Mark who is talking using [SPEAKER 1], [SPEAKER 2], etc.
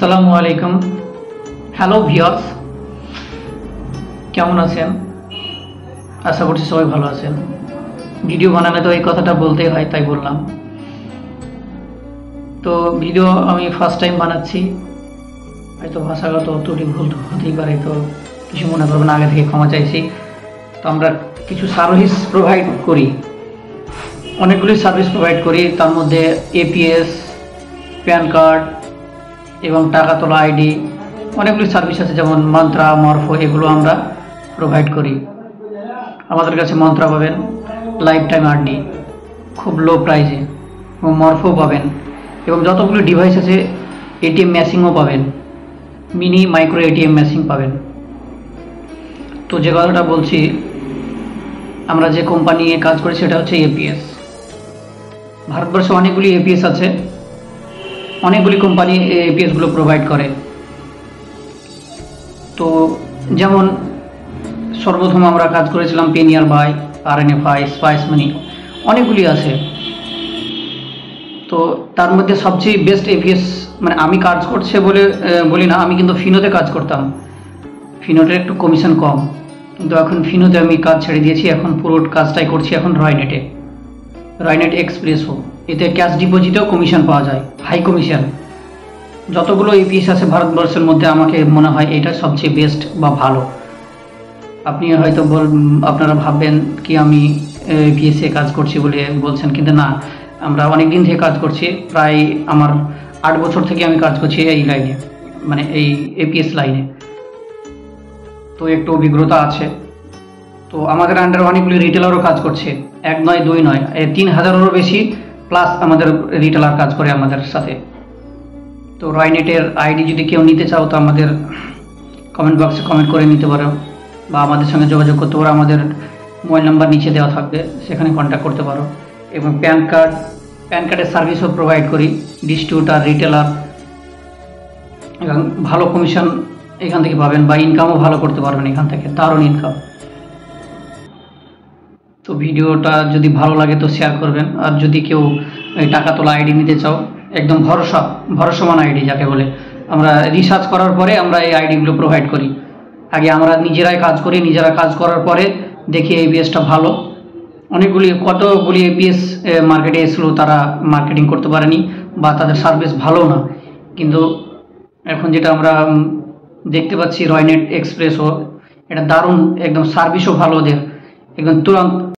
[SPEAKER 1] আসসালামু আলাইকুম। Hello viewers, কেমন আছেন? আশা করছি সবাই ভালো আছেন। ভিডিও বানালে তো এই কথাটা বলতেই হয়, তাই বললাম। তো ভিডিও আমি ফার্স্ট টাইম বানাচ্ছি, হয়তো ভাষাগত ত্রুটি ভুল হতেই পারে, তো কিছু মনে করবেন, আগে থেকে ক্ষমা চাইছি। তো আমরা কিছু সার্ভিস প্রোভাইড করি, অনেকগুলি সার্ভিস প্রোভাইড করি। তার মধ্যে এপিএস, প্যান কার্ড এবং টাকা তোলা আইডি, অনেকগুলি সার্ভিস আছে, যেমন মন্ত্রা, মরফো, এগুলো আমরা প্রোভাইড করি। আমাদের কাছে মন্ত্রা পাবেন লাইফ টাইম আরডি খুব লো প্রাইসে, এবং মরফো পাবেন, এবং যতগুলো ডিভাইস আছে এটিএম মেশিনও পাবেন, মিনি মাইক্রো এটিএম মেশিন পাবেন। তো যে কথাটা বলছি, আমরা যে কোম্পানি নিয়ে কাজ করি সেটা হচ্ছে এপিএস। ভারতবর্ষে অনেকগুলি এপিএস আছে, অনেকগুলি কোম্পানি এপিএসগুলো প্রোভাইড করে। তো যেমন সর্বপ্রথম আমরা কাজ করেছিলাম পেনিয়ার বাই, আরএনএফআই, স্পাইস মানি, অনেকগুলি আছে। তো তার মধ্যে সবচেয়ে বেস্ট এপিএস, মানে আমি কাজ করছে বলে বলি না, আমি কিন্তু ফিনোতে কাজ করতাম। ফিনোটের একটু কমিশন কম, কিন্তু এখন ফিনোতে আমি কাজ ছেড়ে দিয়েছি, এখন পুরো কাজটাই করছি এখন রয়নেটে, রয়নেট এক্সপ্রেসও। এতে ক্যাশ ডিপোজিটেও কমিশন পাওয়া যায়, হাই কমিশন। যতগুলো এপিএস আছে ভারতবর্ষের মধ্যে আমাকে মনে হয় এটা সবচেয়ে বেস্ট বা ভালো। আপনি হয়তো আপনারা ভাববেন কি আমি এপিএসে কাজ করছি বলে বলছেন, কিন্তু না, আমরা অনেক দিন থেকে কাজ করছি। প্রায় আমার 8 বছর থেকে আমি কাজ করছি এই লাইনে, মানে এই এপিএস লাইনে। তো একটু অভিজ্ঞতা আছে। তো আমাদের আন্ডারে অনেকগুলি রিটেলারও কাজ করছে, 1 নয় 2 নয়, 3000-এরও বেশি প্লাস আমাদের রিটেলার কাজ করে আমাদের সাথে। তো রয়নেটের আইডি যদি কেউ নিতে চাও তো আমাদের কমেন্ট বক্সে কমেন্ট করে নিতে পারো, বা আমাদের সঙ্গে যোগাযোগ করতে পারো। আমাদের মোবাইল নাম্বার নিচে দেওয়া থাকবে, সেখানে কন্ট্যাক্ট করতে পারো। এবং প্যান কার্ডের সার্ভিসও প্রোভাইড করি, ডিস্ট্রিবিউটার, রিটেলার, এবং ভালো কমিশন এখান থেকে পাবেন, বা ইনকামও ভালো করতে পারবেন এখান থেকে, দারুণ ইনকাম। তো ভিডিওটা যদি ভালো লাগে তো শেয়ার করবেন। আর যদি কেউ টাকা তোলা আইডি নিতে চাও, একদম ভরসামান আইডি যাকে বলে, আমরা রিসার্চ করার পরে আমরা এই আইডিগুলো প্রোভাইড করি। আগে আমরা নিজেরাই কাজ করি, নিজেরা কাজ করার পরে দেখি এপিএসটা ভালো। কতগুলি এপিএস মার্কেটে এসেছিলো, তারা মার্কেটিং করতে পারেনি বা তাদের সার্ভিস ভালো না, কিন্তু এখন যেটা আমরা দেখতে পাচ্ছি রয়নেট এক্সপ্রেসও, এটা দারুণ, একদম সার্ভিসও ভালো ওদের, একদম তুরন্ত